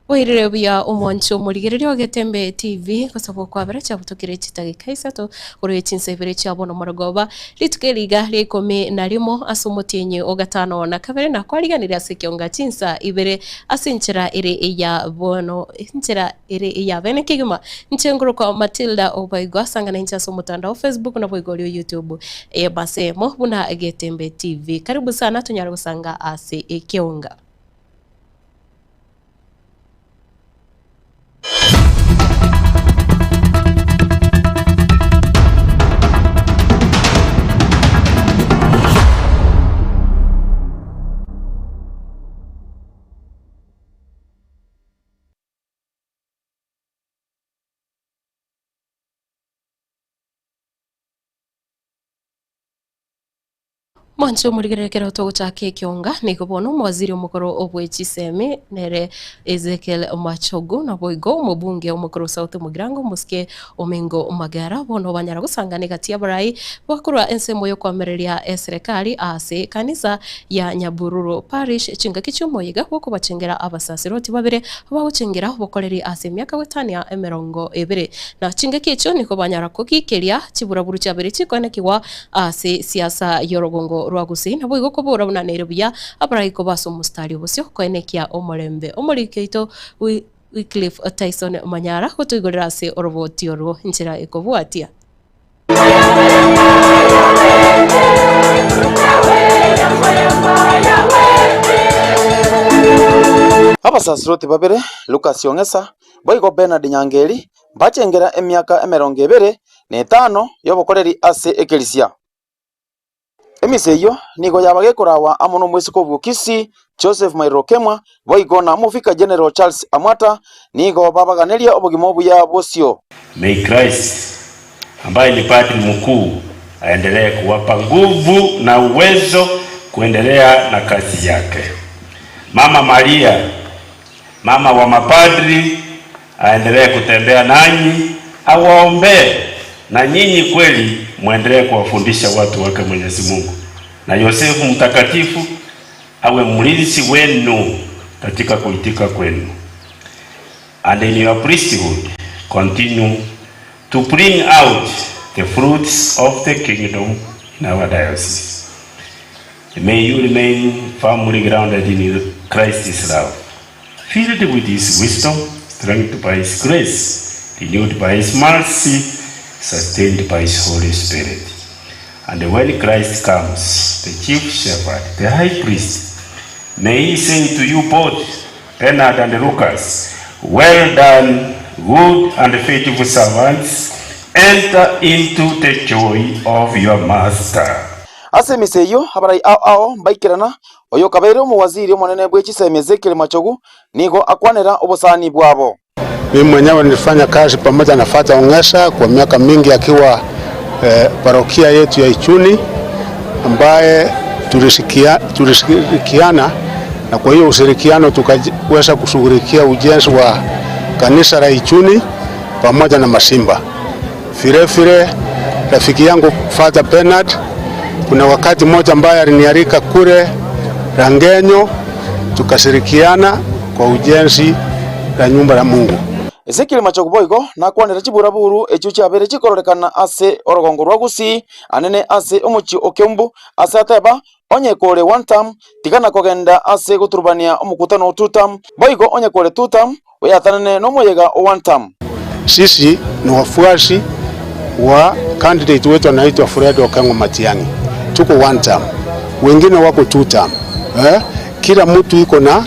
Wairire bia umwancho murigirire ogetembe TV kusabo kwa bera cha butokire chitagika isato uri chinsebere cha bono morogoba litukeliga likome na limo asumutinye ogatano na kabere na kwaliganira sekionga chinsa ibere asinchira ire iya bono inchira ire iya bene kigima nchenguru kwa Matilda Obaigwa sangana incha so mutandao Facebook na boigolio YouTube basemo buna getembe TV karibu sana tunyara gusanga ase ekionga. Mwancho murigerekera otogo chake kionga niko bono mwaziri omukoro obwechiseme nere Ezekiel Machogu na boigo mubunge omukoro South Mugirango muske omengo magara bono banyara gusangane gati abarai bakurwa ensemo yo kwamereria serikali ase kanisa ya Nyabururu Parish chinga kichumo yiga kuko bachengera abasasiroti babere baguchengera bokoreri ase myaka wetania emerongo ebere na chinga kicho niko banyara kokikeria chiburaburu chabere chikonekiwa ase siasa yorogongo rwagusi nabo igokobora buna Nairobi abarayiko baso mustari obusyo kwenekia omorembe omorikeito Wycliffe Tyson Manyara gutugorera ase oroboti oro njira ekobwatia abasasiroti babere Lucas Yongesa boigo Bernard Nyangeri bachengera emyaka emerongo ebere n'etano yobokoreri ase ekelisia emiseyo nigo yabage kurawa amono mwesiko bukisi Joseph Mairokemwa boigo na mufika General Charles Amwata nigo babaganeria obugimo buya bosio. May Christ ambaye ni padri mkuu aendelee kuwapa nguvu na uwezo kuendelea na kazi yake. Mama Maria, mama wa mapadri, aendelee kutembea nanyi, awaombee na nyinyi kweli muendelee kuwafundisha watu wake Mwenyezi Mungu. Na Yosefu mtakatifu awe mlinzi wenu katika kuitika kwenu. And in your priesthood continue to bring out the fruits of the kingdom in our diocese. May you remain firmly grounded in Christ's love, filled with his wisdom, strengthened by his grace, renewed by his mercy, sustained by his Holy Spirit. And when Christ comes, the chief shepherd, the high priest, may he say to you both, Bernard and Lucas, well done, good and faithful servants, enter into the joy of your master. Ase miseyo habarai ao baikirana oyo kabaire omuwaziri omonene bw'echiseme Ezekiel Machogu nigo akwanera obosani bwabo. Mimi mwenyewe nilifanya kazi pamoja na Fata Ongesa kwa miaka mingi akiwa parokia yetu ya Ichuni ambaye tulishirikiana na kwa hiyo ushirikiano tukaweza kushughulikia ujenzi wa kanisa la Ichuni pamoja na Masimba. Vile rafiki yangu Father Bernard kuna wakati mmoja ambaye alinialika kule Rangenyo tukashirikiana kwa ujenzi la nyumba la Mungu. Ezekiel Machogu boigo nakwanera chiburaburu echo chabere chikororekana ase orogongo rwagusi anene ase omuchi okembu ase ateba onye kore one term tikana kogenda ase guturbania omukutano two term boigo onye kore two term weyatanene no moyega one term. Sisi ni wafuasi wa candidate wetu anaitwa Fred Okengo Matiang'i, tuko one term, wengine wako two term. Kila mtu iko na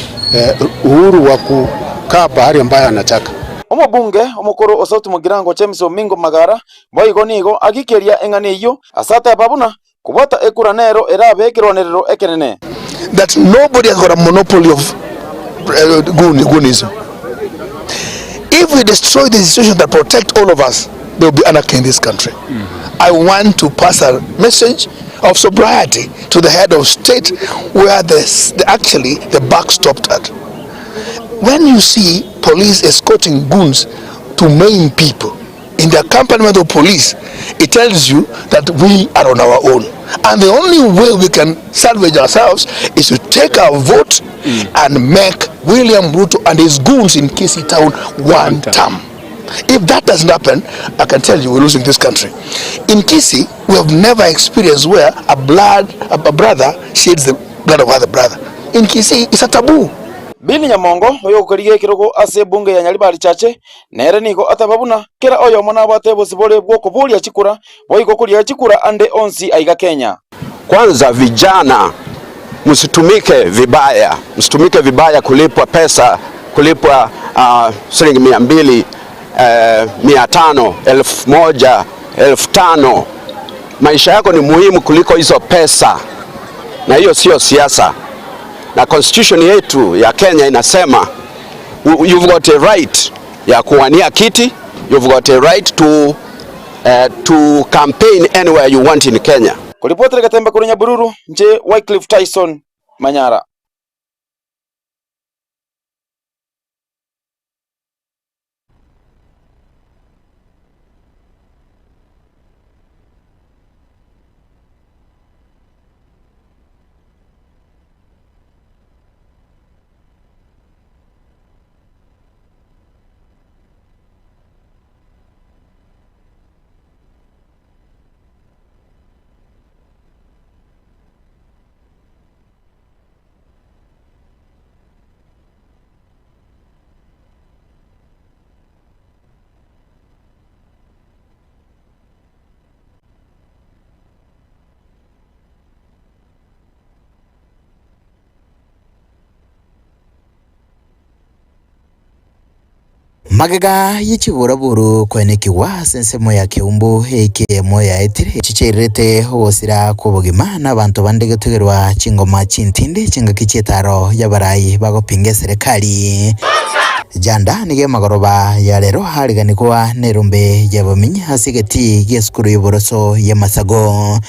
uhuru wa kukaa pahali ambaye anataka. Omubunge omukuru South Mugirango James Omingo Magara boigo nigo agikeria eng'aniyo asata babuna kubota ekuranero erabe ekironerero ekenene. That nobody has got a monopoly of goonism. If we destroy the institutions that protect all of us, there will be anarchy in this country. I want to pass a message of sobriety to the head of state where actually the buck stopped at. When you see police escorting goons to maim people, in the accompaniment of police, it tells you that we are on our own. And the only way we can salvage ourselves is to take our vote and make William Ruto and his goons in Kisii town one term. If that doesn't happen, I can tell you we're losing this country. In Kisii, we have never experienced where a brother shades the blood of other brother. In Kisii, it's a taboo. Bini Nyamongo oyo gukariga kirogo ase bunge ya Nyaribari chache nere niko atababuna kera oyo mona bate bosibole bwo kubulia chikura boiko kulia chikura ande onsi aiga Kenya. Kwanza vijana msitumike vibaya kulipwa pesa, kulipwa shilingi 200, 500, 1000, 1500. Maisha yako ni muhimu kuliko hizo pesa, na hiyo sio siasa. Na constitution yetu ya Kenya inasema you've got a right ya kuwania kiti, you've got a right to campaign anywhere you want in Kenya. Kulipotele Katembe kuri Nyabururu, nje Wycliffe Tyson, Manyara. Magaga yichiburaburu kwenekiwa sensemo ya Keumbu heke moya etire chicherete hosira kubugima n'abantu bandege tugerwa chingoma chintinde chinga kichetaro y'abarayi bagopinga serikali janda nige magoroba ya lero haliganikuwa nerumbe y'abamenyi hasigati gesukuru y'uboroso ya Masago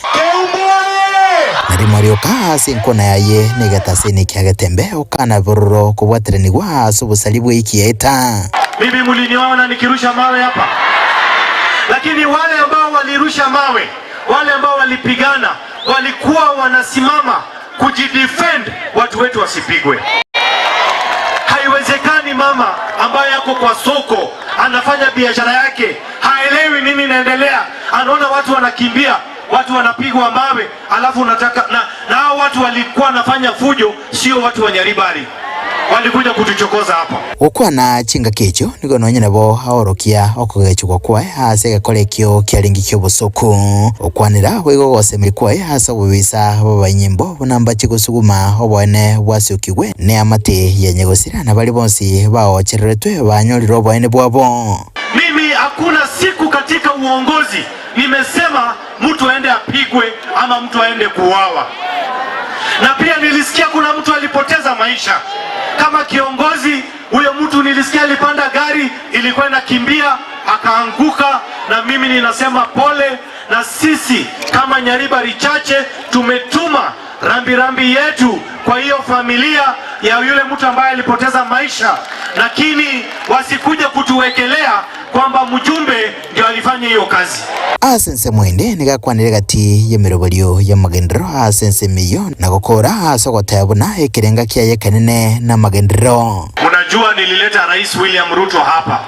nari Mario kasi nkona yaye nigataseni kyagatembe ukana bororo kubwateranirwa subusalibu ikieta. Mimi muliniona nikirusha mawe hapa, lakini wale ambao walirusha mawe, wale ambao walipigana, walikuwa wanasimama kujidefend watu wetu wasipigwe. Haiwezekani mama ambaye yako kwa soko anafanya biashara yake, haelewi nini inaendelea, anaona watu wanakimbia, watu wanapigwa mawe, alafu unataka na hao watu walikuwa wanafanya fujo, sio watu wa Nyaribari. Walikuja kutuchokoza hapa. Ukwana chinga kecho niko nonye nabo haorokia okugechukwa kwa hase kolekyo kyalingi kyobusuku ukwanira wego gose mikwa hasa bubisa babanyimbo namba chigusuguma obone bwasukigwe ne amate yenyegosira na bali bonsi baocheretwe banyoliro bone bwabo. Mimi hakuna siku katika uongozi nimesema mtu aende apigwe ama mtu aende kuuawa. Na pia nilisikia kuna mtu alipoteza maisha. Kama kiongozi, huyo mtu nilisikia alipanda gari, ilikuwa inakimbia, akaanguka, na mimi ninasema pole, na sisi kama Nyaribari chache tumetuma rambirambi yetu kwa hiyo familia ya yule mtu ambaye alipoteza maisha, lakini wasikuja kutuwekelea kwamba mjumbe ndio alifanya hiyo kazi. Asense mwende nigakwanire gati yemirobolyo ya magendero asense miyo na gukora sogotabo na ekirenga kyaye kanene na magendero. Unajua nilileta Rais William Ruto hapa,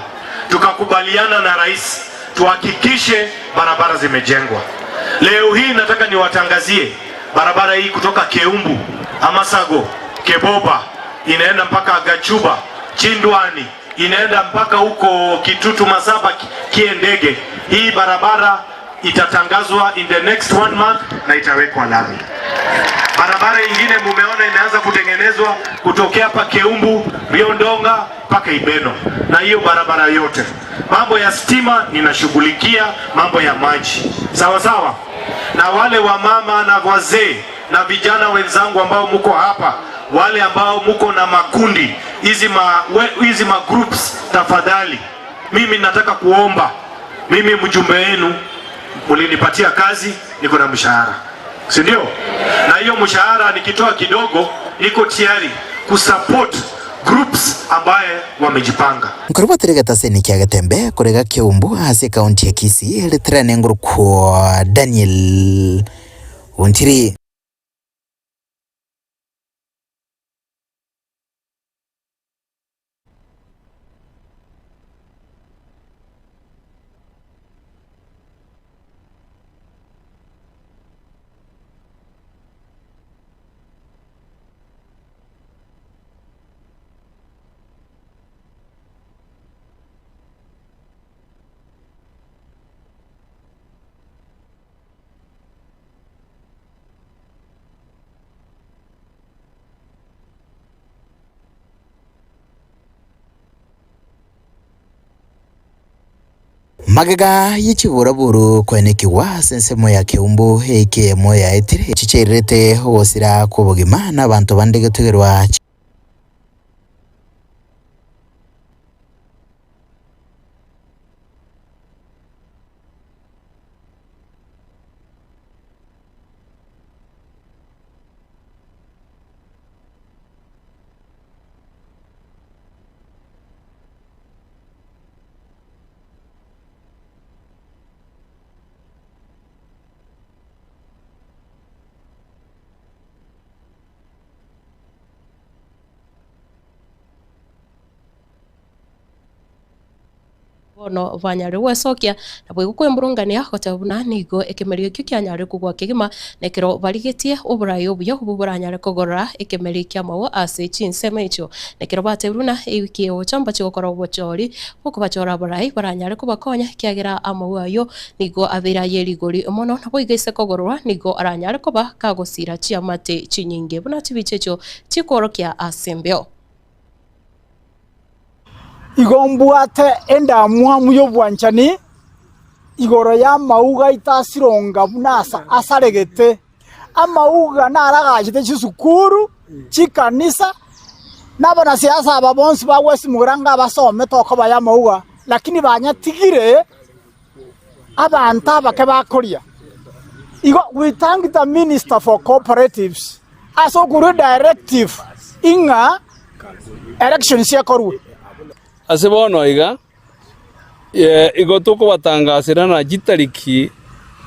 tukakubaliana na rais tuhakikishe barabara zimejengwa. Leo hii nataka niwatangazie barabara hii kutoka Keumbu, Amasago, Keboba, inaenda mpaka Gachuba, Chindwani, inaenda mpaka huko Kitutu Masaba Kiendege. Hii barabara itatangazwa in the next 1 month na itawekwa lami. Barabara nyingine mumeona imeanza kutengenezwa kutokea hapa Keumbu, Riondonga mpaka Ibeno, na hiyo barabara yote. Mambo ya stima ninashughulikia, mambo ya maji sawa sawa. Na wale wa mama na wazee na vijana wenzangu ambao mko hapa, wale ambao mko na makundi hizi ma groups, tafadhali mimi nataka kuomba, mimi mjumbe wenu, mulinipatia kazi, niko na mshahara, si ndio? Na hiyo mshahara nikitoa kidogo iko tayari kusupport groups ambaye wamejipanga. Nkuruba terega seni kia gatembe kurega Kiumbu ase kaunti ya Kisii litrane nguru kwa Daniel Ontiri. Magaga yichiburaburu kwenekiwa sensemo ya Kiumbu eke moya etire chicherete hosira kubugima n'abantu bandege tugerwa bono banyare gwecokia na bwe gukwemburungania gotabuna nigo ekemerio kyo kyanyare kugwa kigima nekero barigetie uburayo buyo buburanyare kogorora ekemerio kya mawo ase chinsema icho nekero batebruna ewiki o chamba chigokora obochori boko bachora burai baranyare kubakonya kyagira amawo ayo nigo abira yerigori mono nabo igese kogorora nigo aranyare kuba kagosira chiamate chinyinge buna tibichecho chikorokia asembeo igombuate endamwa muyo bwanchani igoro ya mauga itasironga bunasa asaregete amauga naragajite chisukuru chikanisa nabana siasa babonsi bawesi muranga basome toko baya mauga lakini banyatigire abanta bake bakoria igo we thank the minister for cooperatives aso guru directive inga elections yakorwe asebono iga igotuko batangasira na gitariki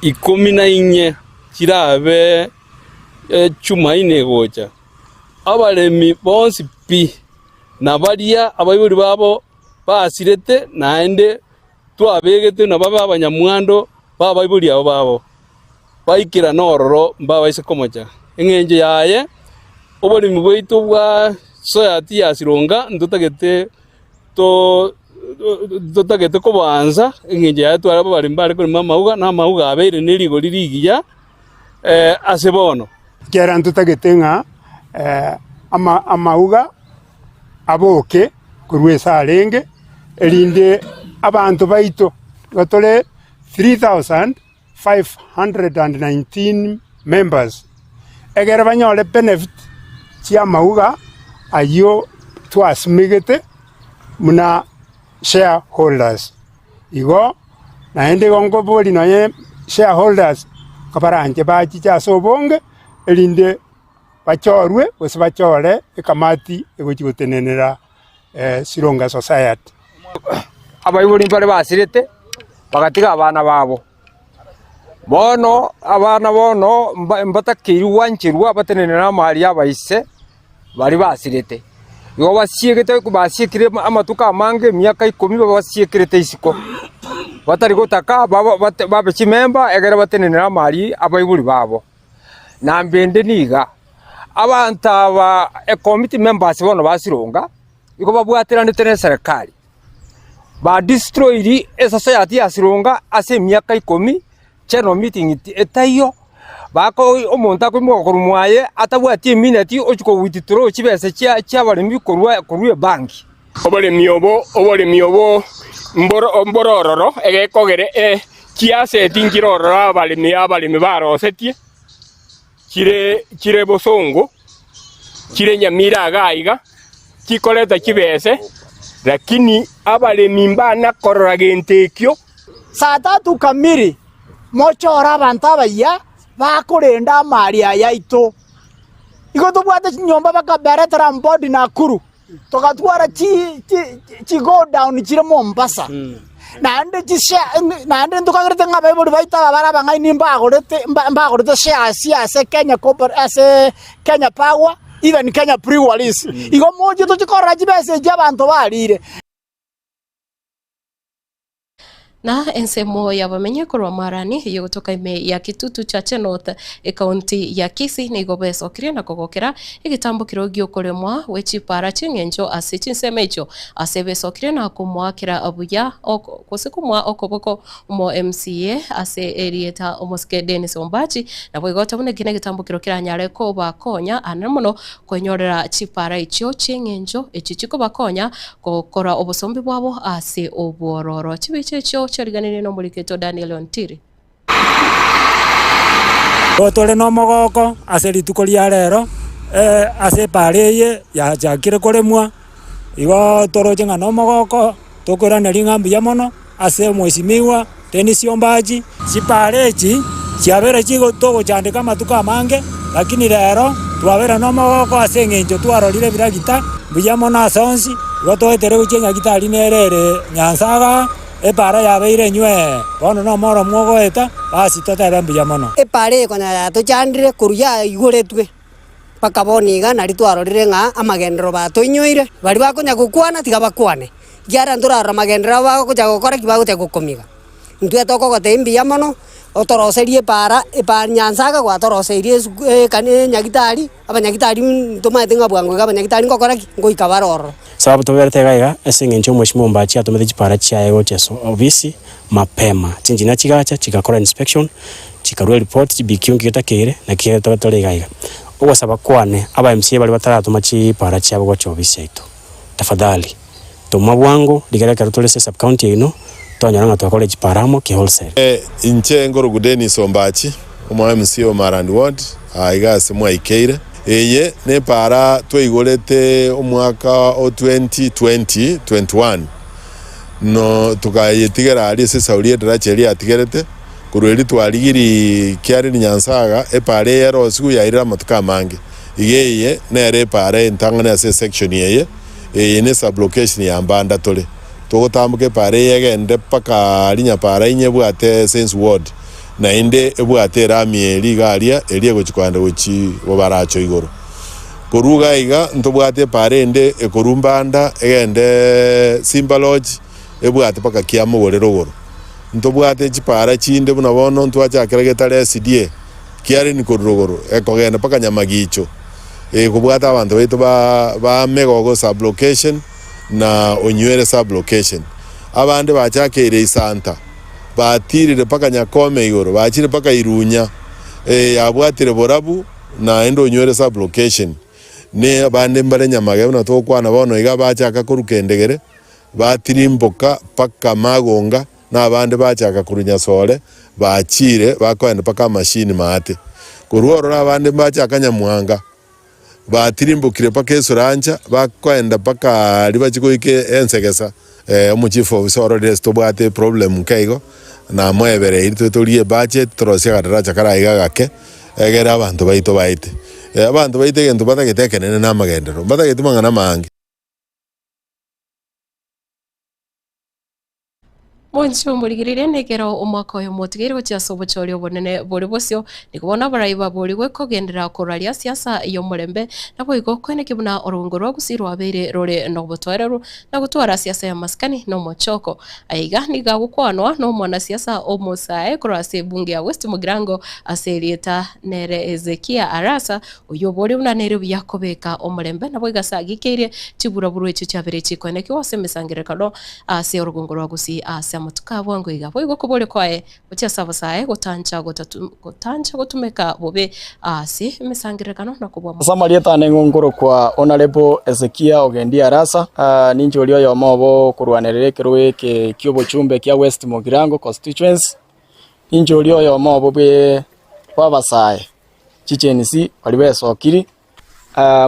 14 kirabe chumaine gocha abalemi bonsi pi na baria abayuri babo basirete naende twabegete na baba abanyamwando babayuri abo babo baikira nororo mbabaise komocha engenje yaye obolimi bwaitu bwa soyati yasironga ndutagete totagete kubanza engenje ya twara bari mbare kuri mauga na mauga abeire nirigo ririgiya asebono kera ntutagete nga amauga aboke kurwesa arenge erinde abantu baito gotole 3519 members egera banyole benefit chia mauga ayo twasimigete muna shareholders igo naende gongo boli naye shareholders kabaranje bachicha sobonge elinde bachorwe bose bachore ekamati egochigutenenera Sironga society abayibuli mpale basirete bagatiga abana babo bono abana bono mbatakiru wanchirwa batenenera mali abaise bari basirete yo basiegete kubasiekire amatuka mange myaka 10 basiekirete isiko batari gotaka baba chimemba egera batenenera mali abayibuli babo nambende niga abantu aba committee members bono basironga iko babwatirane tene serikali ba destroyed esa society ya Sironga ase myaka 10 cheno meeting etayo bako omonta ko mwaye atabwati minute ochuko withdraw chibese cha balimi korwe banki obole miobo mborororo egekogere kiase tingirororo abalimi barosetie kire bosongo kire nyamira agaiga kikoleta kibese lakini abalimi mbana korora gentekyo saa 3 kamili mochora abantu abaya bakurenda mali yaito igo tubwate nyomba bakaberetera mbodi Nakuru tukatwara chi go down chire Mombasa naende tukagirete ngabe buri baita babara bangai nimba gorete share Kenya corporate as Kenya Power even Kenya Breweries igo moje tukikora jibese jabantu barire na ensemo ya bamenye korwa marani yo gutoka ime ya Kitutu cha Chenot kaunti ya Kisii ni gobeso kire na kogokera igitambo kirogio koremwa wechi para chingenjo asichi semejo asebeso kire na kumwakira abuya kusikumwa okoboko mo MCA ase erieta omoske Dennis Ombachi na bwigota bune gine gitambo kirokira nyare ko bakonya anamuno konyorera chipara icho chingenjo echichiko bakonya kokora obosombi bwabo ase obororo chibichecho chariganire no muliketo Daniel Ontiri Tole no mogoko ase rituko ria rero ase pareye ya jakire koremwa igo toroje ngano mogoko tokorana ringambi ya mono ase mwesimiwa Dennis Ombachi sipareji ciabere chigo togo chandika matuka mange lakini rero twabera no mogoko ase ngenjo twarorire biragita buya mono asonsi igo toetere guchenya gitari nerere Nyanzaga epara yabeire nywe bono no moro mwogoeta basi totebe mbuya mono epare kona tochandire kuruya iguretwe pakaboniga nari twarorire nga amagendero batoinyoire bari bakonya gukwana tiga bakwane giara ndurara magendero bako kuja gukora kibagote gukomiga ntwe tokogote mbuya mono otoroserie para Nyanzaga gwatoroserie kane nyagitari abanyagitari ntomaete ngabwango abanyagitari ngokora ngoika baroro sababu tuberete gaiga esengencho Mheshimiwa Ombachi atumete chipara chiaye cheso obisi mapema chinjina chigacha chikakora inspection chikarua report chibikiungi gitakire na kieta tole gaiga ogosaba kwane aba MCA bali bataratuma chipara chiabo gocha obisi aitu tafadhali tuma bwangu ligereka tole sub county ino tonyana twakole chiparamo ki wholesale inche ngoro Dennis Ombachi omo MCA Marand Ward aiga semwa ikeire eye ne para toigolete omwaka o 2020-21 no tukayetigera ali se saulie dracheli atigerete kurweli twaligiri kiari Nyanzaga epare yero siku yaira matuka mange igeye nere pare ntangana se section yeye ne sub location ya Mbanda tole togotambuke pare yegende paka linya pare inyebwate sense ward na inde ebwate ramieri garia elie gochikwanda gochi bobaracho igoro koruga iga ntobwate pare ende ekorumbanda egende Simba Lodge ebwate paka kiamo gorero goro ntobwate chipara chinde buna bono ntwacha keregetare SDA kiari ni korogoro ekogenda paka Nyamagicho kubwata abantu baitu ba Megogo sub location na Onywere sub location abande bachakere isanta batirire paka Nyakome igoro bachire paka Irunya yabwatire Borabu na endo Onywere sub location ne abande mbare Nyamage na tokwana bono iga bachaka kurukendegere batirimboka paka Magonga na abande bachaka kurunya sole bachire bakwenda paka machine mate kuruoro na abande bachaka Nyamwanga batirimbukire paka Esuranja bakwenda paka libachikoike ensegesa omuchifu obisoro resto bwate problem kaigo na mwebere iri tolie budget trosia gadaracha karaiga gake egera abantu baito baite abantu baite gento batagetekenene na magendero batagetumanga na mangi Mwencho murigirire negero umwaka uyu mutigire guciasobo chori obonene buri bosio nikubona baraiba buri gwe kogendera koralia siasa iyo murembe nabo igo kwene kibuna orungo rwa gusirwa abere rore no botwereru na gutwara siasa ya maskani no mochoko aiga niga gukwanwa no mwana siasa omusae kurase bunge ya West Mugirango aserieta nere Ezekia Arasa uyo buri unanere byakobeka omurembe nabo igasagikire kibura buru echo cyabere chikwene kiwase misangire kado ase orungo rwa gusi ase mutuka ngo iga boigo kubole kwae utia sabasae gutanja gutumeka bobe asi misangirekano na kubwa Samarieta nengongoro kwa Honorable Ezekia Ogendi Arasa ninjo ulio yo mobo kurwanerere kirwe ke kyobo chumbe kya West Mugirango constituency ninjo ulio yo mobo be kwabasae chichenisi balibesokiri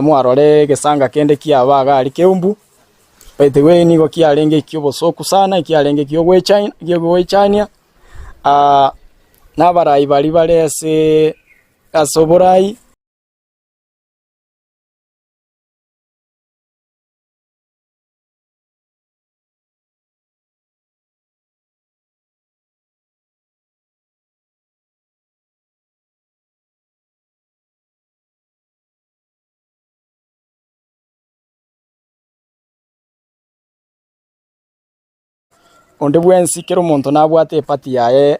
mwarore gesanga kende kia baga ali keumbu Petewe niko kialenge kyobo soku sana kialenge kyowe China na barayi bali balese asoborai onde bwensi kero monto nabwate pati yae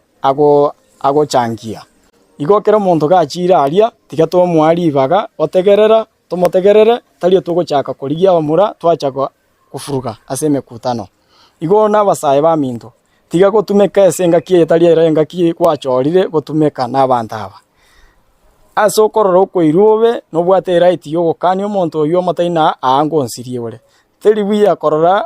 agochangia igo kero monto gachira aria tiga tomwaribaga otegerera tomotegerere tari tugochaka korigia omura twachaka kufuruga ase mekutano igo nabasaye ba minto tiga gotumeka ase ngaki etari engaki gwachorire gotumeka n'abantu aba ase okorora okoirobe nobwate right yogokania omonto oyo omataina aangonsirie ore teri buya korora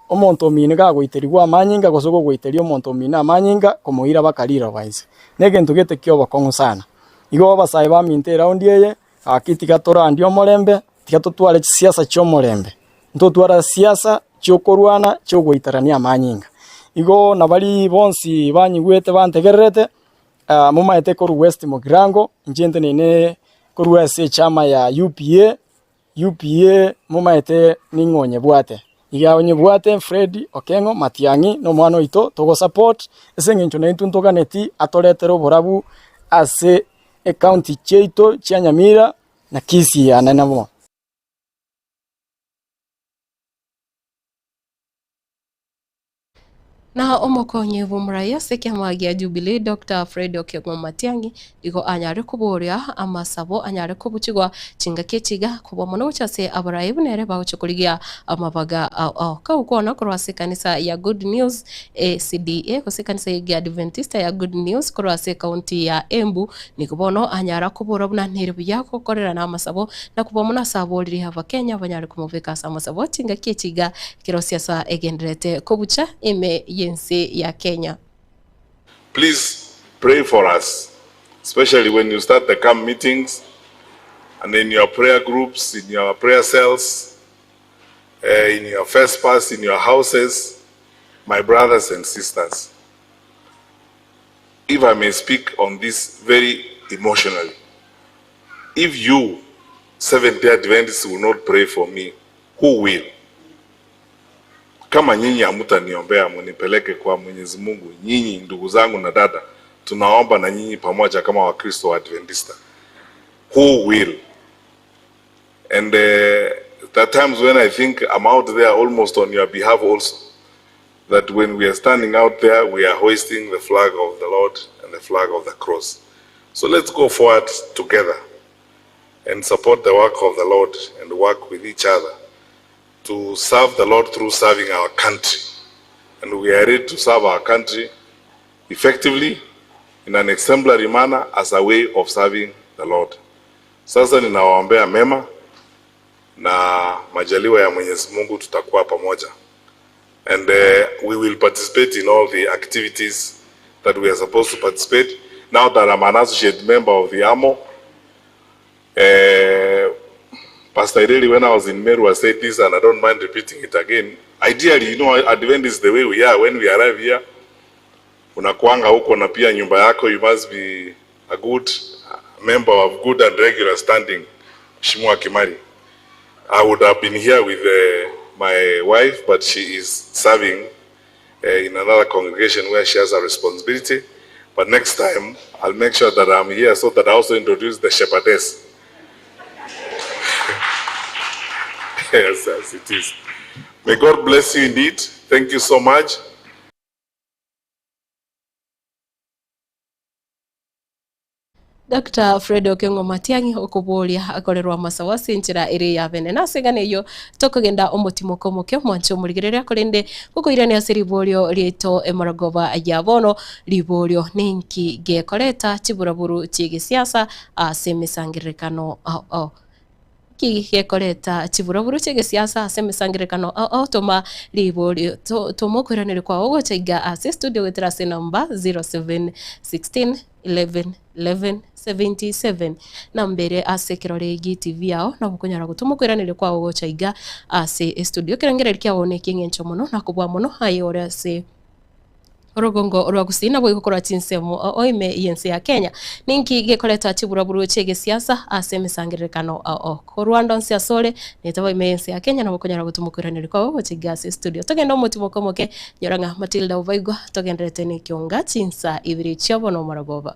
omonto omine gagoiterigwa amanyinga gosogo goiteria omonto omine amanyinga komoira bakarira baise negento gete kioba kongu sana igo basaye ba minto raundi eye akitiga torandi omorembe tiga totware siasa chiomorembe ntotwara siasa chiokorwana chiogoitarania amanyinga igo nabari bonsi banyigwete bantegererete mumaete koru West Mogirango njente nene koru ase chama ya UPA mumaete ningonye bwate iga onye bwate Fred Okengo Matiangi no mwana ito togo support ese ngincho na intu ntoganeti atoretero borabu ase county cheito chia Nyamira na Kisii ya nanamo. Na omokonye bumuraya sekiamagia Jubilee Dr. Fred Okengo Matiangi igo anyare kuboria amasabo anyare kubuchigwa chingake chiga kubo mono chase abaraye bunere baguchukurigia amabaga ka ukona kurwase kanisa ya Good News CDA kose kanisa ya Adventista ya Good News kurwase county ya Embu nikubono anyara kubura buna ntere byako korera na amasabo na kubo mona sabo riri hava Kenya banyare kumuveka amasabo chingake chiga kirosiasa egendrete kubucha ime yensi ya Kenya. Please pray for us, especially when you start the camp meetings and in your prayer groups, in your prayer cells, in your first pass, in your houses, my brothers and sisters. If I may speak on this very emotionally, if you, Seventh-day Adventists, will not pray for me, who will? Kama nyinyi hamutaniombea munipeleke kwa Mwenyezi Mungu, nyinyi ndugu zangu na dada, tunaomba na nyinyi pamoja kama Wakristo wa Adventista. Who will? And there are times when I think I'm out there almost on your behalf also. That when we are standing out there, we are hoisting the flag of the Lord and the flag of the cross. So let's go forward together and support the work of the Lord and work with each other to serve the Lord through serving our country. And we are ready to serve our country effectively in an exemplary manner as a way of serving the Lord. Sasa ninawaombea mema na majaliwa ya Mwenyezi Mungu tutakuwa pamoja. And we will participate in all the activities that we are supposed to participate. Now that I'm an associate member of the AMO, Pastor Ireli, when I was in Meru, I said this and I don't mind repeating it again. Ideally, you know, Advent is the way we are. When we arrive here, unakuanga huko na pia nyumba yako, you must be a good member of good and regular standing. Mheshimiwa Kimari. I would have been here with my wife, but she is serving in another congregation where she has a responsibility. But next time, I'll make sure that I'm here so that I also introduce the shepherdess. Yes, as it is. May God bless you indeed. Thank you so much. Dr. Fred Okengo Matiangi okubolia akorerwa masawasi njira iri ya bene nasegane yo tokogenda omutimo komokyo mwancho murigerera korende kukoirania seribolio rito emaragoba yabono libolio ninki gekoreta chiburaburu chigisiasa asemisangirikano gekoreta chiburaburu chigisiasa asemisangirikano toma libolio tomokuranire kwa ogochaiga ase studio wetrase number 0716 1177 na mbere ase kiroregi TV yao na bukunyara gutumukiranire kwa ogochaiga ase studio kirangere kiaone kingencho muno na kubwa muno hayore ase Rogongo rwagusina bwo gukora tinsemo oime yense ya Kenya ninki gekoreta chiburaburu chege siasa asemisangirikano ko Rwanda nsia sole netaba ime yense ya Kenya na bukunyara gutumukiranire kwa ogochaiga ase studio togenda omutimo komoke nyoranga Matilda Uvaigwa togenderete ni kionga chinsa ibiri chiabono maragoba.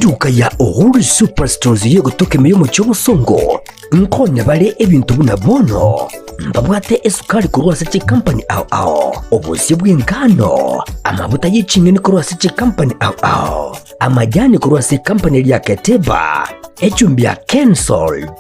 Eduka ya Uhuru Superstores yegutoke meyo mucyo busongo nkonya bale ebintu buna bono mbabwate esukari kurwasa chi company ao obusi bw'ingano amavuta y'ikinyoni kurwasa chi company ao amajani kurwasa company ya Keteba echumbi ya Kensold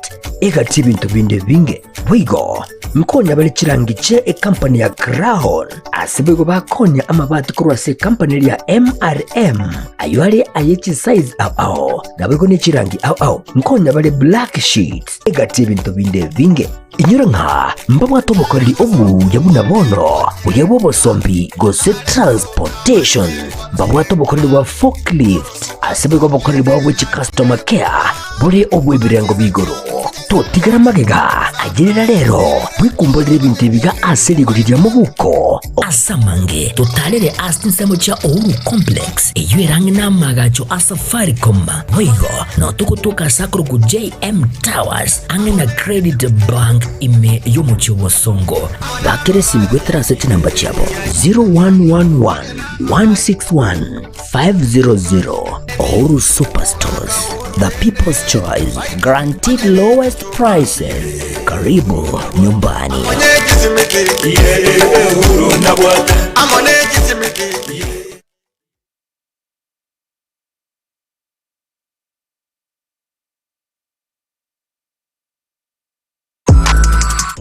egati bintu binde binge bwigo nkonya bale chirangiche company ya Crown asibego bakonya amabati kurwasa company ya MRM aywale ayechi size ao nabego ne chirangi ao nkonya bale black sheets egati bintu binde binge inyura nka mbabwa tobokoreri obu yabuna bono uyabo bosombi gose transportation mbabwa tobokoreri wa forklift asibego bokoreri wa which customer care buri obu ibirengo bigoro totigara magega agirira rero bwikumbolere ibintu biga aserigurira mu buko asamange totalere asinsemo cha Uhuru Complex eyirangi namagacho Safaricom wigo no tukutuka sakro ku JM Towers angena Credit Bank ime yomuchi wasongo bakere simgwetra seti namba chabo 0111 161 500 Uhuru Superstores, the people's choice, guaranteed lowest prices. Karibu nyumbani.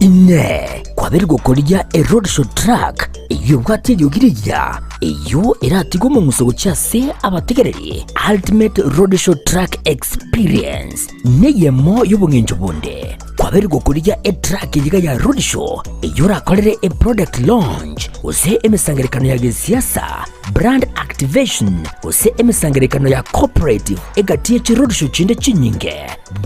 Ine kwabiri gukorya road show track iyo bwate yogiriya iyo iratigo mu musogo cyase abategereri ultimate road show track experience neyemo y'ubungenjo bunde kwabiri gukorya track yiga ya road show iyo rakorere product launch use emisangerekano ya gisiasa brand activation use emisangerekano ya cooperative egatiye ci road show cinde cinyinge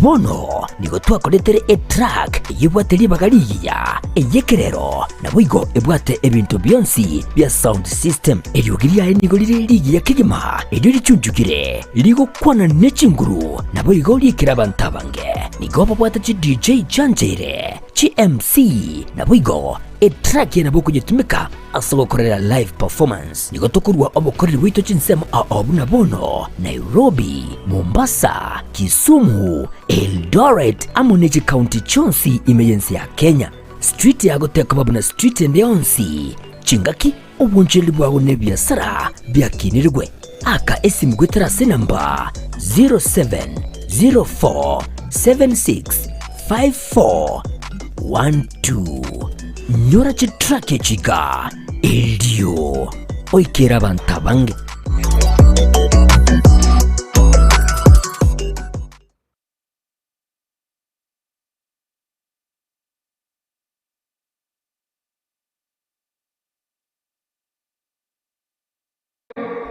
bono nigo twakoretere track yibwate bagariya eyekerero nabwigo ebwate ebintu byonsi bya sound system eriyogiriya nigo liriya kigima eriri cyujugire ligo kwana necinguru nabwigo likira bantabange nigo babwate ci DJ Janjere ci MC nabwigo track yana boko jitumika asobokorera live performance nigo tokurwa obokorera wito cinsemo abuna bono Nairobi, Mombasa, Kisumu, Eldoret amuneji county chonsi emergency ya Kenya street ya goteka babuna street ndionsi chingaki obunjeli bwawo ne byasara byakinirwe aka esimgwetera senamba 0704765412 nyora chitrake chiga eldio oikera bantabange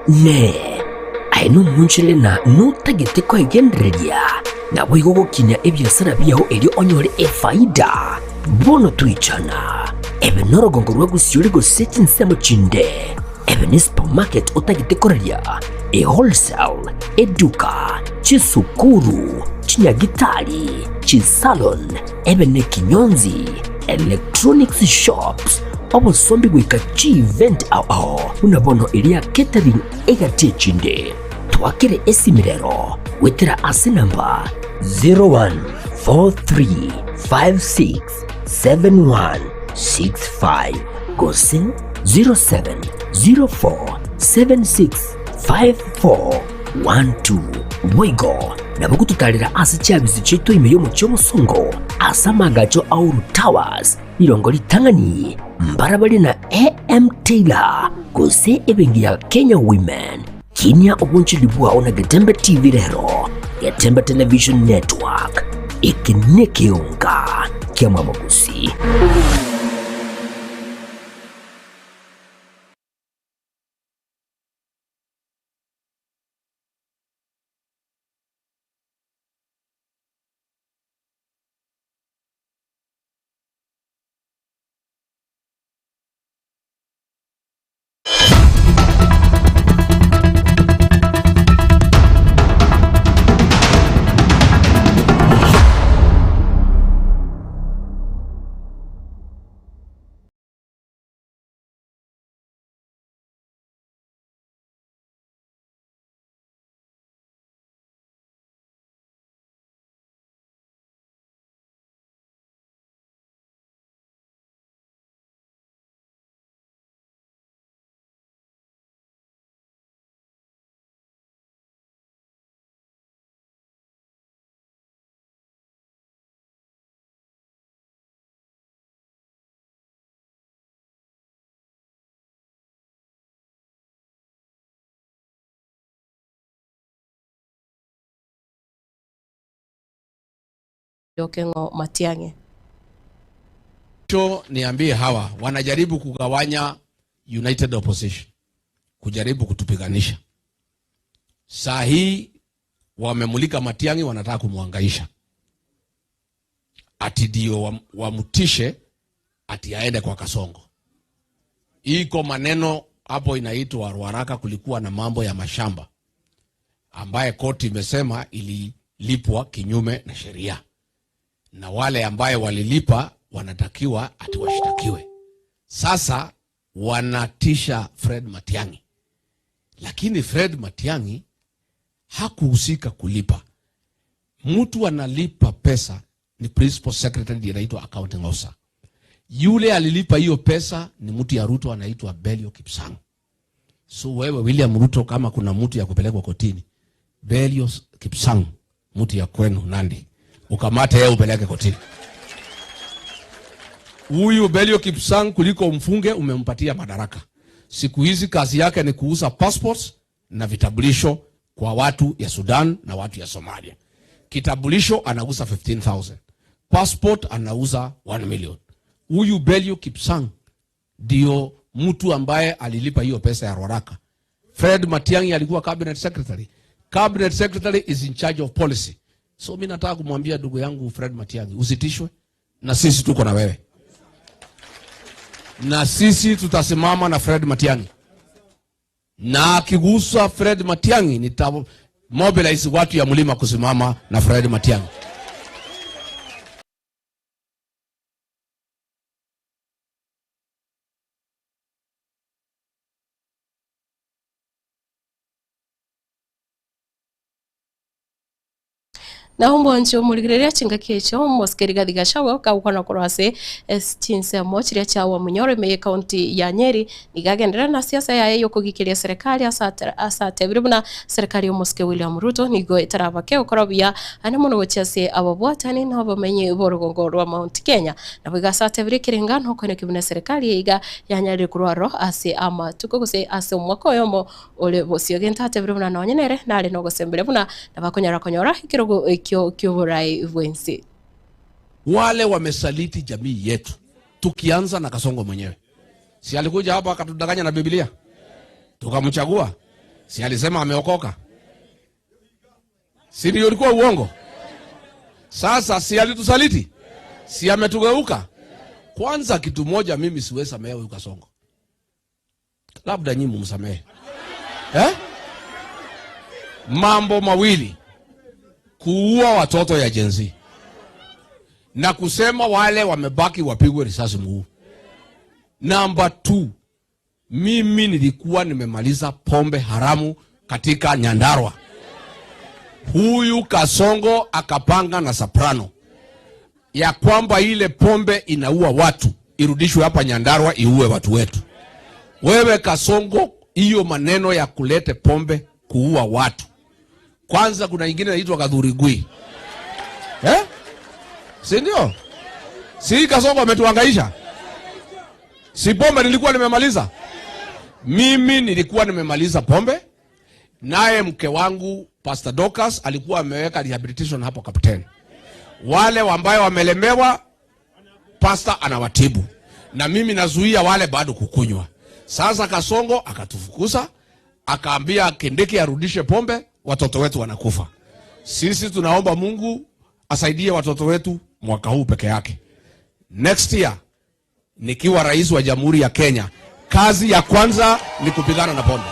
ne aino munchile na nutagete kwa igendereria na bwigo gukinya ebyasara byaho eri onyore efaida bono tuichana ebe norogongo rwa gusiuri goseti nsemo chinde ebe ni supermarket utagite koreria wholesale eduka chisukuru chinyagitari chisalon ebe ne kinyonzi electronics shops obosombi gwika chi event unabono iria catering egatie chinde twakire esimirero wetera asinamba 0143567165 gose 0704765412 wigo nabukututalira asa chabizi cheto imeyo mucho musongo asa magacho Uhuru Towers irongo litangani mbarabali na AM Taylor gose ebengi ya Kenya Women kinya obunchili bwa ona Getembe TV rero Getembe Television Network ikinekeunga kia mabagusi. Okengo Matiang'i. Niambie hawa wanajaribu kugawanya United Opposition, kujaribu kutupiganisha. Saa hii wamemulika Matiang'i, wanataka kumwangaisha ati ndio wamutishe ati aende kwa Kasongo. Iko maneno hapo inaitwa Ruaraka, kulikuwa na mambo ya mashamba ambaye koti imesema ililipwa kinyume na sheria, na wale ambaye walilipa wanatakiwa ati washtakiwe. Sasa wanatisha Fred Matiang'i, lakini Fred Matiang'i hakuhusika kulipa. Mtu analipa pesa ni principal secretary, anaitwa accounting officer. Yule alilipa hiyo pesa ni mtu ya Ruto, anaitwa Belio Kipsang. So wewe William Ruto, kama kuna mtu ya kupelekwa kotini, Belio Kipsang, mtu ya kwenu Nandi, ukamate yeye upeleke kotini. Huyu Belio Kipsang kuliko mfunge umempatia madaraka. Siku hizi kazi yake ni kuuza passports na vitambulisho kwa watu ya Sudan na watu ya Somalia. Kitambulisho anauza 15,000. Passport anauza 1 million. Huyu Belio Kipsang ndio mtu ambaye alilipa hiyo pesa ya Ruaraka. Fred Matiang'i alikuwa cabinet secretary. Cabinet secretary is in charge of policy. So mimi nataka kumwambia ndugu yangu Fred Matiang'i, usitishwe, na sisi tuko na wewe. Na sisi tutasimama na Fred Matiang'i. Na akigusa Fred Matiang'i nitamobilize watu ya Mlima kusimama na Fred Matiang'i. Na umbonjo muligireria chinga kecho moskeri gadiga shawo ka ukona korase estinse mochiria chawa munyore me county ya Nyeri nigagendera na siasa ya yo kugikiria serikali asate birubuna serikali yo Moske William Ruto nigo itarabake ukorobia ane muno gochase ababwatani no bamenye borogongo rwa Mount Kenya na biga sate birikiringa no kone kibuna serikali iga ya Nyeri kurwaro ase ama tukogose ase mwako yomo ole bosio genta ate birubuna no nyenere na ale no gosembere buna na bakonyora ikirogo kioborai wensi. Wale wamesaliti jamii yetu, tukianza na Kasongo mwenyewe. Si alikuja hapa akatudanganya na Biblia, tukamchagua? Si alisema ameokoka? Si ndio ilikuwa uongo? Sasa si alitusaliti? Si ametugeuka? Kwanza kitu moja mimi siwezi samehe huyu Kasongo, labda nyinyi mumsamehe. Mambo mawili: kuua watoto ya Gen Z na kusema wale wamebaki wapigwe risasi mguu. Number 2, mimi nilikuwa nimemaliza pombe haramu katika Nyandarua. Huyu Kasongo akapanga na Soprano ya kwamba ile pombe inaua watu irudishwe hapa Nyandarua iue watu wetu. Wewe Kasongo, hiyo maneno ya kulete pombe kuua watu, kwanza kuna ingine inaitwa Kadhurigui. Si ndio? Si Kasongo ametuhangaisha? Si pombe nilikuwa nimemaliza? Mimi nilikuwa nimemaliza pombe, naye mke wangu Pastor Dorcas alikuwa ameweka rehabilitation hapo Kapteni. Wale ambao wamelemewa pastor anawatibu, na mimi nazuia wale bado kukunywa. Sasa Kasongo akatufukuza, akaambia Kindiki arudishe pombe, watoto wetu wanakufa. Sisi tunaomba Mungu asaidie watoto wetu mwaka huu peke yake. Next year nikiwa rais wa Jamhuri ya Kenya, kazi ya kwanza ni kupigana na pombe.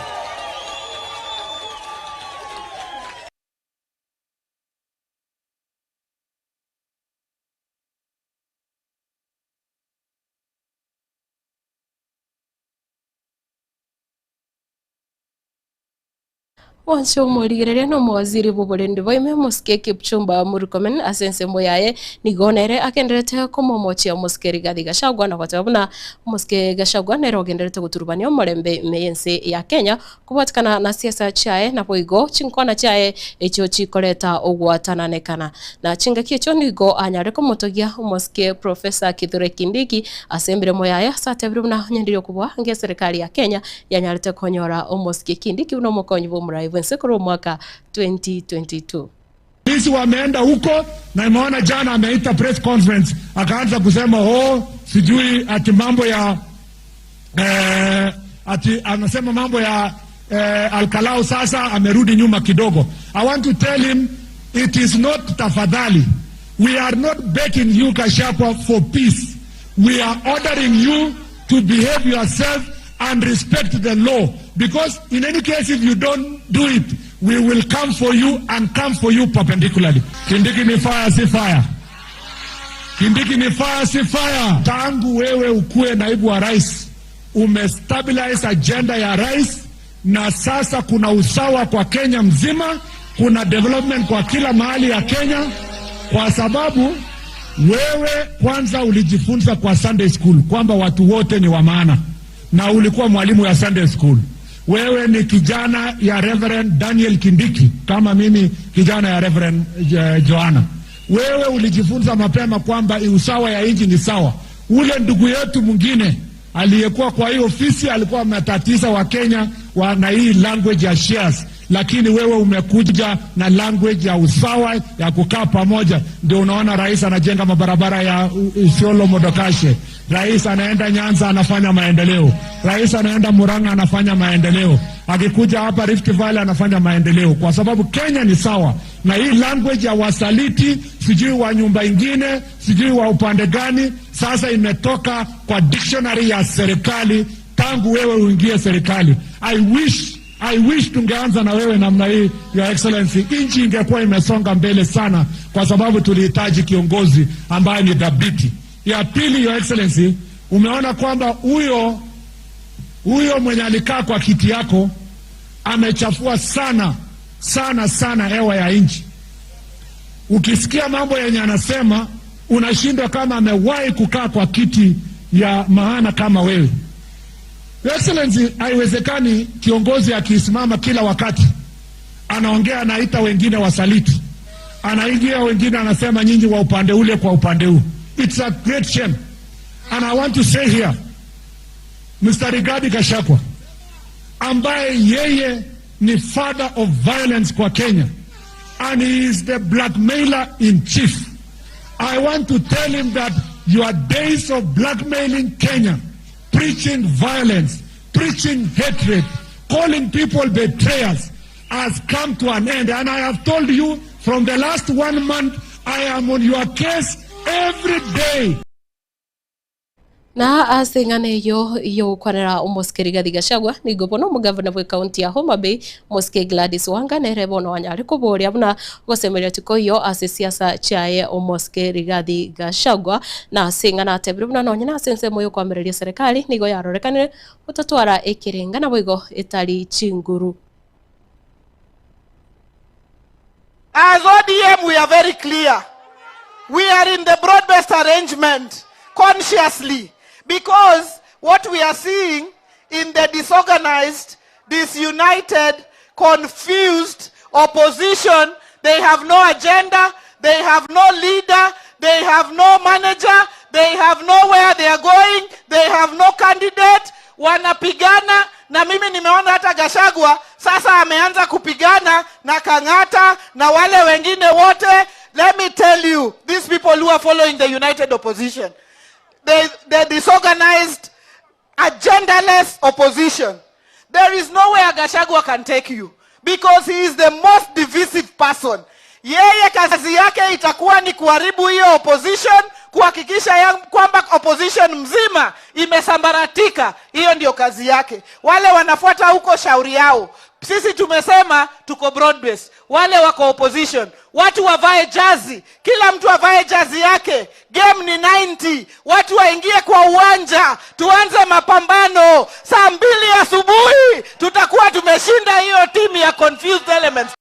Wancho murigereria no mwaziri buburendi boime Moske Kipchumba Murkomen asense moyaye nigonere akenderete komomochia Moske Rigathi Gachagua na kwatabuna Moske Gachagua nero genderete guturubania omorembe meyense ya Kenya kubatikana na siasa chae na boigo chinkona chae echo chikoreta ogwatananekana na chinga kiecho nigo anyare komotogia Moske Professor Kithure Kindiki asembere moyaye satebiruna nyendirio kubwa nge serikali ya Kenya yanyarete konyora Moske Kindiki uno mokonyi bo murai wense kuro mwaka 2022. polisi wameenda huko, na imeona jana ameita press conference akaanza kusema sijui ati mambo ya ati anasema mambo ya Alkalau sasa amerudi nyuma kidogo. I want to tell him it is not tafadhali. We are not begging you Gachagua for peace. We are ordering you to behave yourself and respect the law, because in any case if you don't do it, we will come for you and come for you perpendicularly. Kindiki ni fire si fire. Kindiki ni fire si fire. Tangu wewe ukue naibu wa rais, umestabilize agenda ya rais, na sasa kuna usawa kwa Kenya mzima, kuna development kwa kila mahali ya Kenya, kwa sababu wewe kwanza ulijifunza kwa Sunday school kwamba watu wote ni wa maana, na ulikuwa mwalimu ya Sunday school. Wewe ni kijana ya Reverend Daniel Kindiki kama mimi kijana ya Reverend Joanna. Wewe ulijifunza mapema kwamba usawa ya nchi ni sawa. Ule ndugu yetu mwingine aliyekuwa kwa hii ofisi alikuwa ametatiza wa Kenya na hii language ya shares, lakini wewe umekuja na language ya usawa ya kukaa pamoja. Ndio unaona rais anajenga mabarabara ya Isiolo Modokashe, rais anaenda Nyanza anafanya maendeleo, rais anaenda Murang'a anafanya maendeleo, akikuja hapa Rift Valley anafanya maendeleo, kwa sababu Kenya ni sawa. Na hii language ya wasaliti, sijui wa nyumba ingine, sijui wa upande gani, sasa imetoka kwa dictionary ya serikali tangu wewe uingie serikali. I wish tungeanza na wewe namna hii, Your Excellency. Nchi ingekuwa imesonga mbele sana, kwa sababu tulihitaji kiongozi ambaye ni dhabiti. Ya pili, Your Excellency, umeona kwamba huyo mwenye alikaa kwa kiti yako amechafua sana hewa ya nchi. Ukisikia mambo yenye anasema unashindwa kama amewahi kukaa kwa kiti ya maana kama wewe. Your Excellency, haiwezekani kiongozi akisimama kila wakati anaongea, anaita wengine wasaliti, anaingia wengine anasema nyinyi wa upande ule kwa upande huu. It's a great shame. And I want to say here, Mr. Rigathi Gachagua, ambaye yeye ni father of violence kwa Kenya, and he is the blackmailer in chief. I want to tell him that your days of blackmailing Kenya, preaching violence, preaching hatred, calling people betrayers, has come to an end. And I have told you from the last 1 month, I am on your case every day. Na asingane yo kwanera umuske Rigathi Gachagua nigo bono mugavana bwe county ya Homa Bay muske Gladys Wanga nere bono wanyari kuboria buna gosemeria tuko yo ase siasa chae umuske Rigathi Gachagua na asingana atebire buna nonye na sense moyo kwamereria serikali nigo yarorekanire utatwara ekirenga na boigo etali chinguru. As ODM, we are very clear. We are in the broad-based arrangement consciously, because what we are seeing in the disorganized, disunited, confused opposition, they have no agenda, they have no leader, they have no manager, they have nowhere they are going, they have no candidate, wanapigana. Na mimi nimeona hata Gachagua sasa ameanza kupigana na Kang'ata na wale wengine wote. Let me tell you, these people who are following the united opposition, the disorganized, agendaless opposition, there is nowhere Gachagua can take you, because he is the most divisive person. Yeye kazi yake itakuwa ni kuharibu hiyo opposition, kuhakikisha kwamba opposition mzima imesambaratika. Hiyo ndio kazi yake. Wale wanafuata huko shauri yao. Sisi tumesema tuko broad base. Wale wako opposition, watu wavae jazi, kila mtu avae jazi yake. Game ni 90, watu waingie kwa uwanja, tuanze mapambano. Saa 2 asubuhi tutakuwa tumeshinda hiyo timu ya confused elements.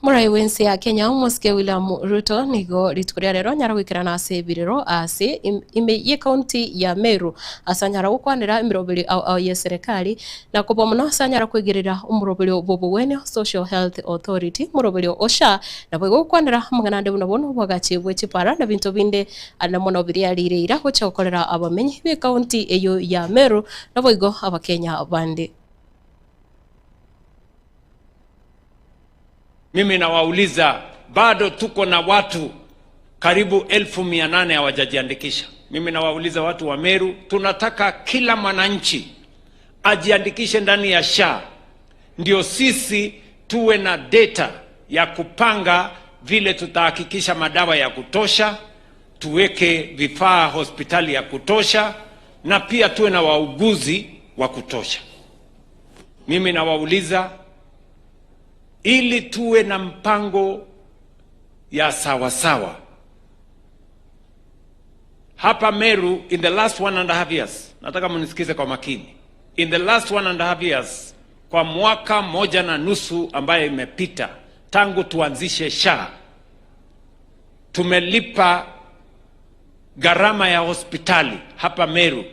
Murai wensi ya Kenya muske William Ruto nigo ritukuria rero nyara gwikira na sebiriro ase ime ye county ya Meru asanyara gukwanira imirobiri au ye serikali na kubomuno asanyara kwigirira umurobiri bobo wene Social Health Authority murobiri OSHA na bwo gukwanira muganande buno bono bwagachibwe chipara na bintu binde ana monobiri alirira gucokorera abamenyi be county eyo ya Meru na bwo abakenya bande. Mimi nawauliza, bado tuko na watu karibu 1800 hawajajiandikisha. Mimi nawauliza watu wa Meru, tunataka kila mwananchi ajiandikishe ndani ya SHA, ndio sisi tuwe na data ya kupanga vile tutahakikisha madawa ya kutosha, tuweke vifaa hospitali ya kutosha, na pia tuwe na wauguzi wa kutosha. Mimi nawauliza, ili tuwe na mpango ya sawa hapa Meru in the last 1.5 years, nataka mnisikize kwa makini, in the last 1.5 years, kwa mwaka 1.5 ambaye imepita tangu tuanzishe SHA, tumelipa gharama ya hospitali hapa Meru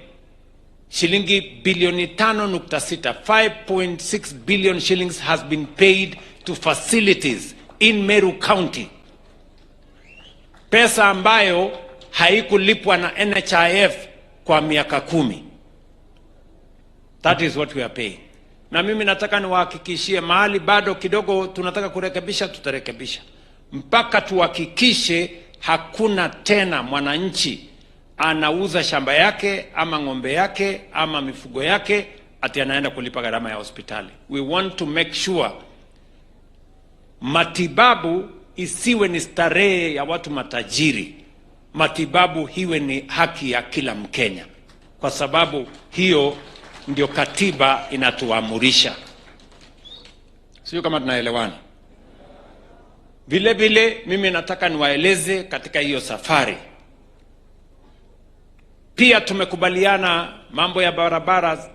shilingi bilioni 5.6. 5.6 billion shillings has been paid to facilities in Meru County, pesa ambayo haikulipwa na NHIF kwa miaka 10. That is what we are paying. Na mimi nataka niwahakikishie, mahali bado kidogo tunataka kurekebisha, tutarekebisha mpaka tuhakikishe hakuna tena mwananchi anauza shamba yake ama ng'ombe yake ama mifugo yake ati anaenda kulipa gharama ya hospitali. We want to make sure matibabu isiwe ni starehe ya watu matajiri. Matibabu hiwe ni haki ya kila Mkenya, kwa sababu hiyo ndio katiba inatuamurisha. Sio kama tunaelewana? Vile vile mimi nataka niwaeleze katika hiyo safari pia tumekubaliana mambo ya barabara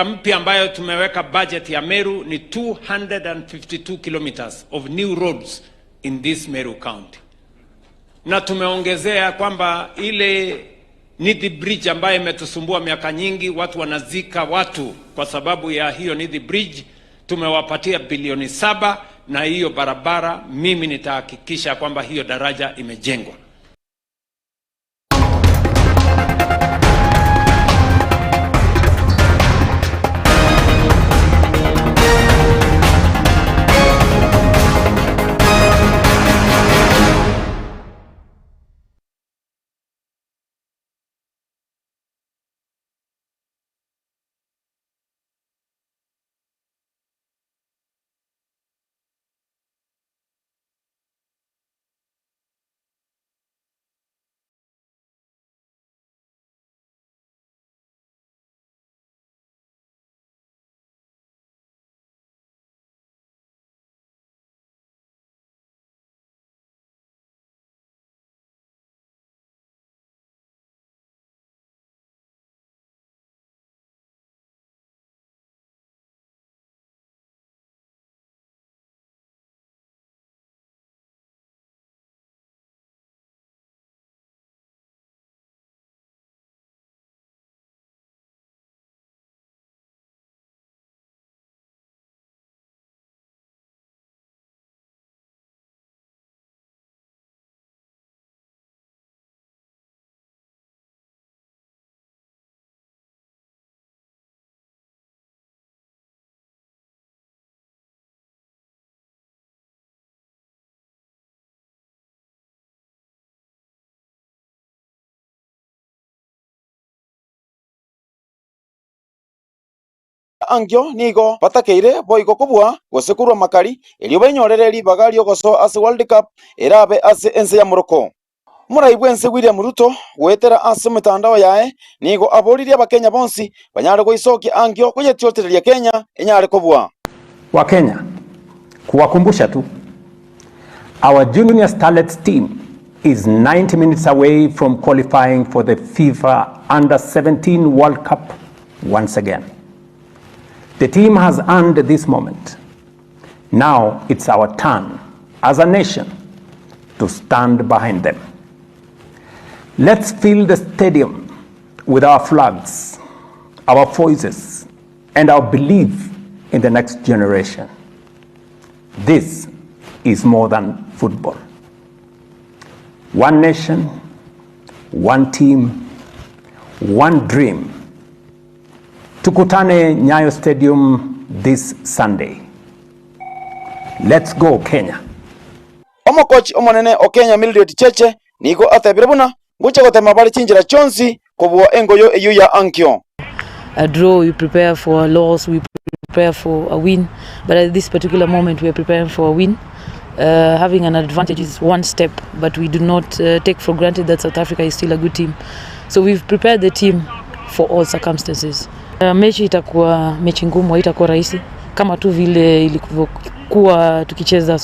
mpya ambayo tumeweka budget ya Meru ni 252 kilometers of new roads in this Meru County. Na tumeongezea kwamba ile Nithi Bridge ambayo imetusumbua miaka nyingi, watu wanazika watu kwa sababu ya hiyo Nithi Bridge, tumewapatia bilioni 7, na hiyo barabara mimi nitahakikisha kwamba hiyo daraja imejengwa. Angyo nigo batakeire boigo kubwa gosekurwa makari elio benyorereri bagari ogoso ase World Cup erabe ase ense ya Morocco. Muraibwe ense William Ruto gwetera ase mitandao yae nigo aboririe abakenya bonsi banyare goisokia angyo kuyetiotereria Kenya enyare kubwa. Wa Kenya kuwakumbusha tu, our Junior Starlets team is 90 minutes away from qualifying for the FIFA Under-17 World Cup once again. The team has earned this moment. Now it's our turn as a nation to stand behind them. Let's fill the stadium with our flags, our voices, and our belief in the next generation. This is more than football. One nation, one team, one dream. Tukutane Nyayo Stadium this Sunday. Let's go Kenya. Omokochi omonene o Kenya Mildred Cheche niko atebire buna guche gotema bali chinjira chonsi kobwa engoyo eyu ya ankyo. A draw, we prepare for a loss, we prepare for a win, but at this particular moment we are preparing for a win. Having an advantage is one step, but we do not take for granted that South Africa is still a good team. So we've prepared the team for all circumstances. Mechi itakuwa mechi ngumu, haitakuwa rahisi kama tu vile ilikuwa tukicheza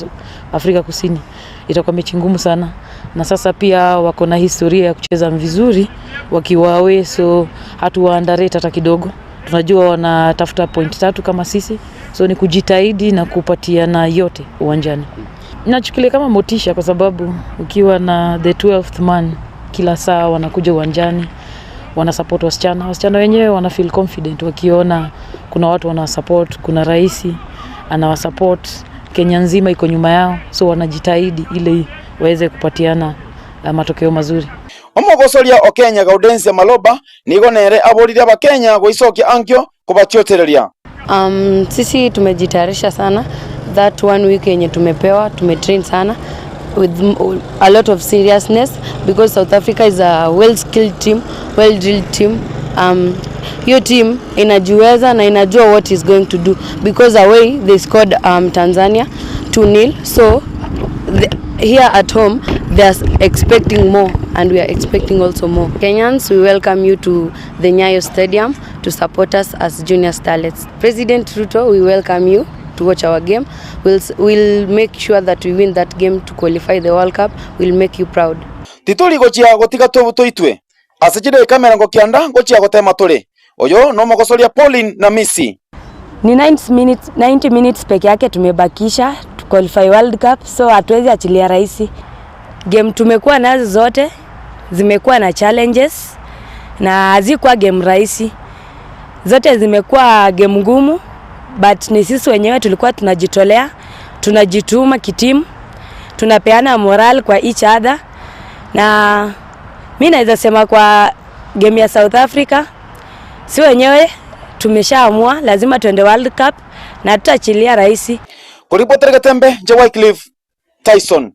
Afrika Kusini. Itakuwa mechi ngumu sana, na sasa pia wako na historia ya kucheza vizuri wakiwa away, so hatuwa underrate hata kidogo. Tunajua wanatafuta point 3 kama sisi, so ni kujitahidi na kupatiana yote uwanjani. Nachukulia kama motisha kwa sababu ukiwa na the 12th man kila saa wanakuja uwanjani, wana support wasichana wenyewe wana feel confident wakiona kuna watu wana support, kuna rais anawa support, Kenya nzima iko nyuma yao, so wanajitahidi ili waweze kupatiana matokeo mazuri. Omogosoria o Kenya Gaudensia Maloba nigonere aborire aba Kenya goisokia ankyo kubatiotereria. Sisi tumejitayarisha sana. That one week yenye tumepewa, tumetrain sana with a lot of seriousness because South Africa is a well-skilled team, well-drilled team. Your team inajiweza na inajua what is going to do because away they scored Tanzania 2-0. So here at home they are expecting more and we are expecting also more. Kenyans, we welcome you to the Nyayo Stadium to support us as Junior Starlets. President Ruto, we welcome you to watch our game. We'll make sure that we win that game to qualify the World Cup. We'll make you proud. Tituli gochia gotiga tobuto itwe. Asijide kamera ngokianda gochia gotema tole. Oyo no mogosoria Pauline na Missy. Ni 90 minutes peke yake tumebakisha to qualify World Cup, so hatuwezi achilia rahisi. Game tumekuwa nazo zote zimekuwa na challenges na hazikuwa game rahisi. Zote zimekuwa game ngumu, but ni sisi wenyewe tulikuwa tunajitolea, tunajituma kitimu, tunapeana moral kwa each other. Na mimi naweza sema kwa game ya South Africa si wenyewe tumeshaamua lazima tuende World Cup na tutaachilia rahisi. Kuripotera Gatembe, Wycliffe Tyson.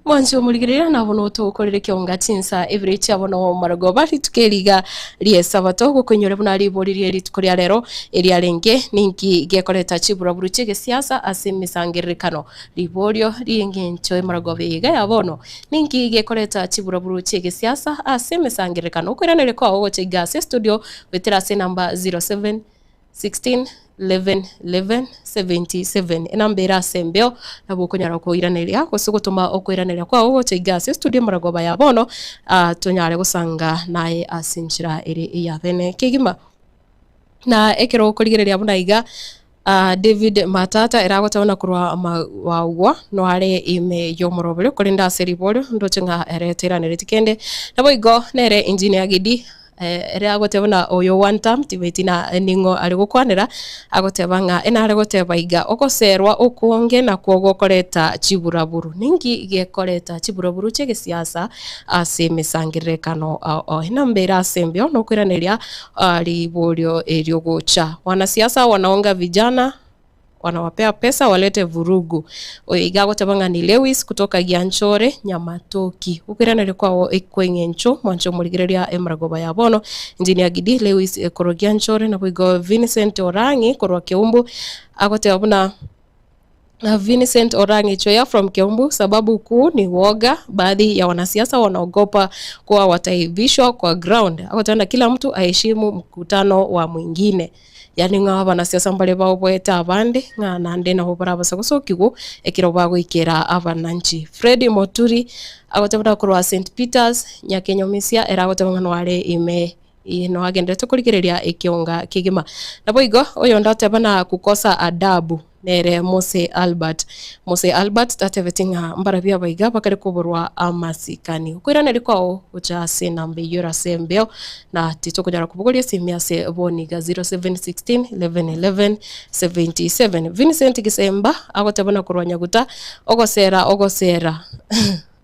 Mwanzo muligirira na bono tukorere kionga tinsa every chabono marago bari tukeriga rie sabato gukunyore buna riboririe ritukoria rero eria renge ninki gekoreta chibura buruche ge siasa asimisangiririkano riborio rienge nchoe marago bega yabono ninki gekoreta chibura buruche ge siasa asimisangiririkano kwiranire kwa ogoche gas studio wetera se number 07 16 11 11 77 enambera sembeo nabo kunyara ko iraneria ko sugutuma okwiraneria kwa ogo chigase studio maragoba ya bono tunyare gusanga naye asinchira iri ya bene kigima na ekero kurigereria bunaiga David Matata eragotabona kurwa wagwa no hare ime yomorobere kurinda seribolo ndocenga ereteranire tikende nabo igo nere engineer Gidi agotebona oyo one time tibetina ningo ari gukwanira agotebanga ena ari gotebaiga okoserwa okonge na kwogokoreta chiburaburu ningi gekoreta chiburaburu chege siasa asemesangirekano ina mbera sembio no kwiraniria riborio eriogocha wanasiasa wanaonga vijana wanawapea pesa walete vurugu. Oiga gotabanga ni Lewis kutoka Gianchore Nyamatoki. Ukirana ilikuwa ikwengencho mwancho muligireria emragoba ya bono engineer Gidi Lewis Korogianchore na bwigo Vincent Orangi korwa Keumbu agote abuna Vincent Orangi Choya from Keumbu. Sababu kuu ni woga, baadhi ya wanasiasa wanaogopa kuwa wataibishwa kwa ground. Akotanda kila mtu aheshimu mkutano wa mwingine. Yani nga wanasiasa mbale bao boeta abande nga nande na hobara basagosokigo ekiro bago ikera abananchi. Freddy Moturi agotabara kurwa St Peters Nyakenyomisia era agotabanga wale ime no agendete kurigereria ekionga kigima. Naboigo oyo ndatabana kukosa adabu nere Mose Albert tatevetinga mbarabia baiga bakari kuburwa amasikani kwirana likwao ucha sena mbeyura sembeo na titokujara kubugolia simia se boniga 0716 1111 77 Vincent Gisemba agotabana kurwa Nyaguta ogosera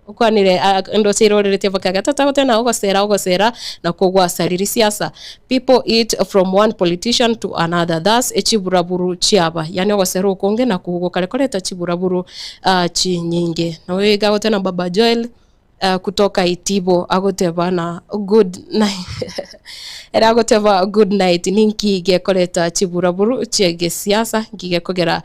ukwanire ndo sirorete bakagatata tena ogosera na kugwa sariri siasa. People eat from one politician to another, thus echiburaburu chiaba yani ogosera ukonge na kugo kalekoleta chiburaburu chinyinge. Na wega tena Baba Joel kutoka Itibo agotebana good night era agoteba good night ninki gekoleta chiburaburu chege siasa ngige kogera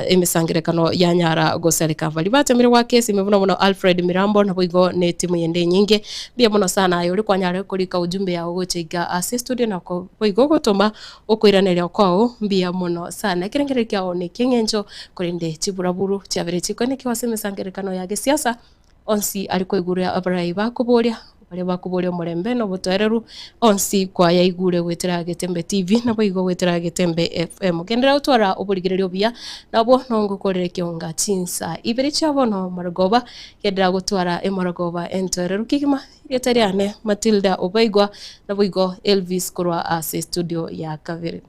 emisangirekano ya nyara gosereka vali batemire wa kesi mebuna muno Alfred Mirambo na boigo ne timu yende nyinge bia muno sana yori kwa nyara kolika ujumbe ya gochega ase studio na ko boigo gotoma okoiranere kwao mbia muno sana kirengere kyao ne kingenjo korinde chiburaburu chabere chikone kiwase emisangirekano ya siasa onsi aliko igure abarai bakuboria bale bakuboria mulembe no butoereru onsi kwa ya igure gwetera Getembe TV na boigo gwetera Getembe FM gendera utwara oburigirerio bia nabo nongo korere kionga chinsa ibere chabo no Maragoba gendera gutwara Maragoba entoereru kigima yetariane Matilda Obaigwa na boigo Elvis korwa ase studio ya Kavere.